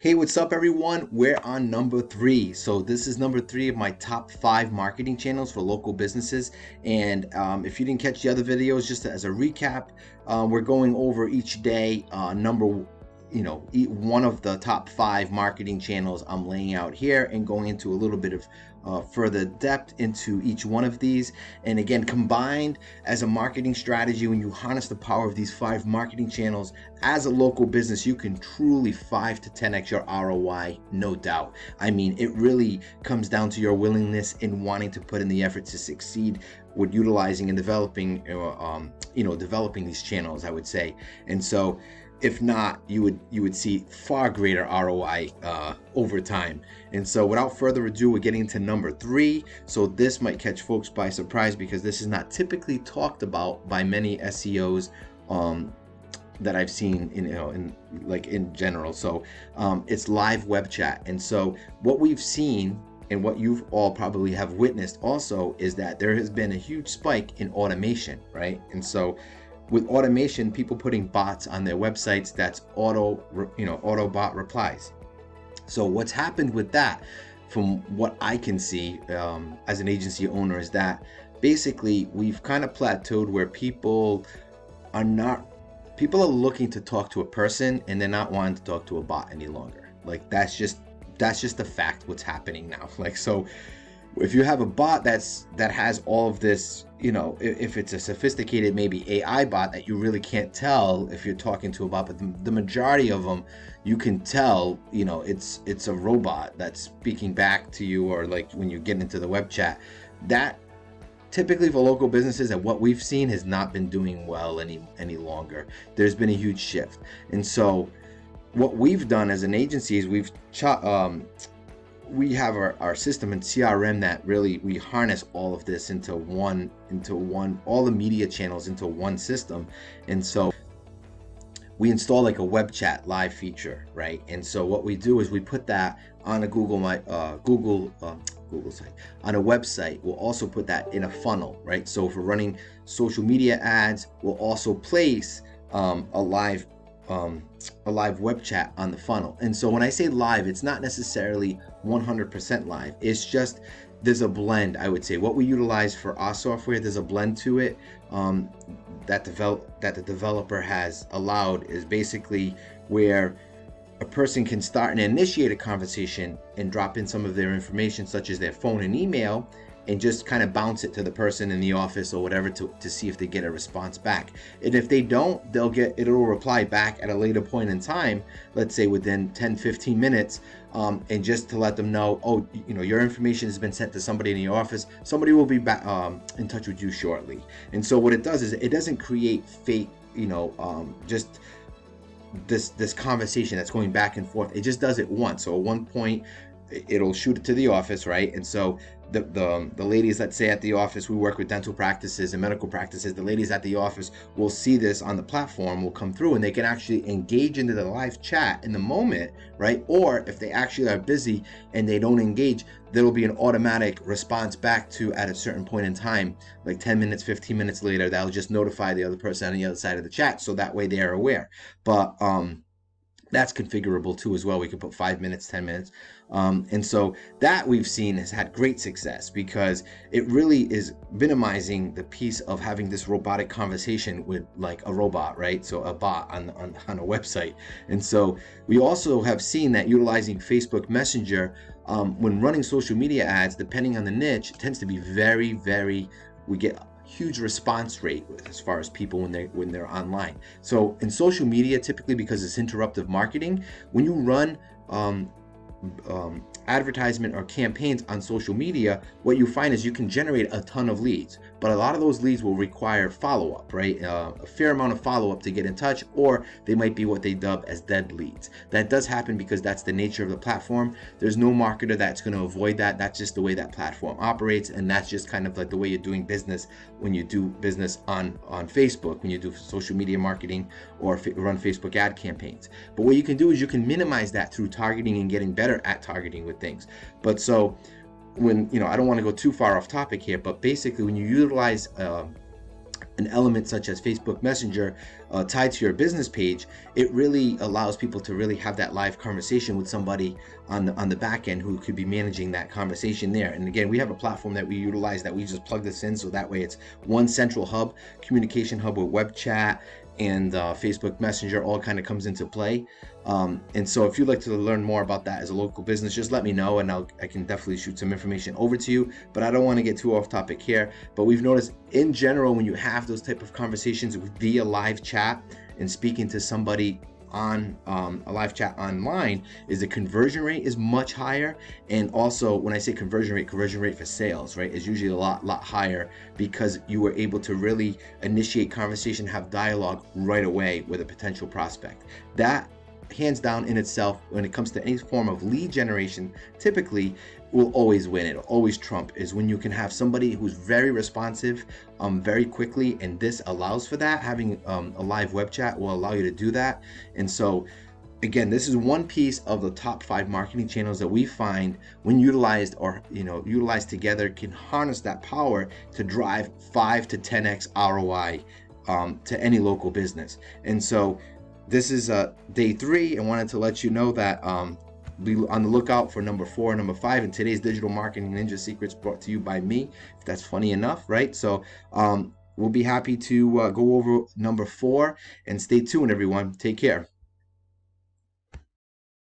Hey, what's up, everyone? We're on number 3. So this is number 3 of my top 5 marketing channels for local businesses. And if you didn't catch the other videos, just as a recap, we're going over each day one of the top 5 marketing channels I'm laying out here and going into a little bit of further depth into each one of these. And again, combined as a marketing strategy, when you harness the power of these 5 marketing channels as a local business, you can truly 5 to 10x your ROI, no doubt. I mean, it really comes down to your willingness and wanting to put in the effort to succeed with utilizing and developing these channels, I would say. And so if not, you would see far greater ROI over time. And so without further ado, we're getting to number 3. So this might catch folks by surprise because this is not typically talked about by many SEOs that I've seen in general. So it's live web chat. And so what we've seen and what you've all probably have witnessed also is that there has been a huge spike in automation, right? And so with automation, people putting bots on their websites, that's auto bot replies. So what's happened with that, from what I can see as an agency owner, is that basically we've kind of plateaued where people are looking to talk to a person and they're not wanting to talk to a bot any longer. Like that's just a fact what's happening now. Like, so if you have a bot that has all of this, if it's a sophisticated maybe AI bot that you really can't tell if you're talking to a bot, but the majority of them you can tell, it's a robot that's speaking back to you, or like when you get into the web chat, that typically for local businesses and what we've seen has not been doing well any longer. There's been a huge shift. And so what we've done as an agency is we have our system and CRM that really we harness all of this into one, all the media channels into one system. And so we install like a web chat live feature, right? And so what we do is we put that on a Google site, on a website. We'll also put that in a funnel, right? So if we're running social media ads, we'll also place a live web chat on the funnel. And so when I say live, it's not necessarily 100% live. It's just, there's a blend, I would say. What we utilize for our software, there's a blend to it that the developer has allowed, is basically where a person can start and initiate a conversation and drop in some of their information, such as their phone and email, and just kind of bounce it to the person in the office or whatever to see if they get a response back. And if they don't, it'll reply back at a later point in time, let's say within 10-15 minutes, and just to let them know, your information has been sent to somebody in the office. Somebody will be back in touch with you shortly. And so what it does is it doesn't create fake, just this conversation that's going back and forth. It just does it once. So at one point, it'll shoot it to the office, right? And so the ladies, let's say at the office, we work with dental practices and medical practices, the ladies at the office will see this on the platform, will come through, and they can actually engage into the live chat in the moment, right? Or if they actually are busy and they don't engage, there will be an automatic response back to at a certain point in time, like 10 minutes, 15 minutes later, that'll just notify the other person on the other side of the chat, so that way they are aware. But that's configurable too as well. We could put 5 minutes, 10 minutes. And so that we've seen has had great success because it really is minimizing the piece of having this robotic conversation with like a robot, right? So a bot on a website. And so we also have seen that utilizing Facebook Messenger, when running social media ads, depending on the niche, it tends to be very, we get huge response rate as far as people when they're online. So in social media, typically because it's interruptive marketing, when you run advertisement or campaigns on social media, what you find is you can generate a ton of leads, but a lot of those leads will require follow-up, right? A fair amount of follow-up to get in touch, or they might be what they dub as dead leads. That does happen because that's the nature of the platform. There's no marketer that's going to avoid that. That's just the way that platform operates, and that's just kind of like the way you're doing business when you do business on Facebook, when you do social media marketing or run Facebook ad campaigns. But what you can do is you can minimize that through targeting and getting better at targeting with things. But so when, I don't want to go too far off topic here, but basically when you utilize an an element such as Facebook Messenger tied to your business page, it really allows people to really have that live conversation with somebody on the back end who could be managing that conversation there. And again, we have a platform that we utilize that we just plug this in, so that way it's one central hub, communication hub with Webchat and Facebook Messenger all kind of comes into play. And so if you'd like to learn more about that as a local business, just let me know and I can definitely shoot some information over to you. But I don't want to get too off topic here. But we've noticed in general, when you have those type of conversations via live chat and speaking to somebody on a live chat online, is the conversion rate is much higher. And also when I say conversion rate for sales, right, is usually a lot higher, because you were able to really initiate conversation, have dialogue right away with a potential prospect. That hands down in itself, when it comes to any form of lead generation, typically will always win. It'll always trump, is when you can have somebody who's very responsive very quickly, and this allows for that. Having a live web chat will allow you to do that. And so again, this is one piece of the top 5 marketing channels that we find, when utilized or utilized together, can harness that power to drive 5 to 10x ROI to any local business. And so this is day 3, and wanted to let you know that be on the lookout for number 4 and number 5 in today's Digital Marketing Ninja Secrets, brought to you by me, if that's funny enough, right? So we'll be happy to go over number 4, and stay tuned, everyone. Take care.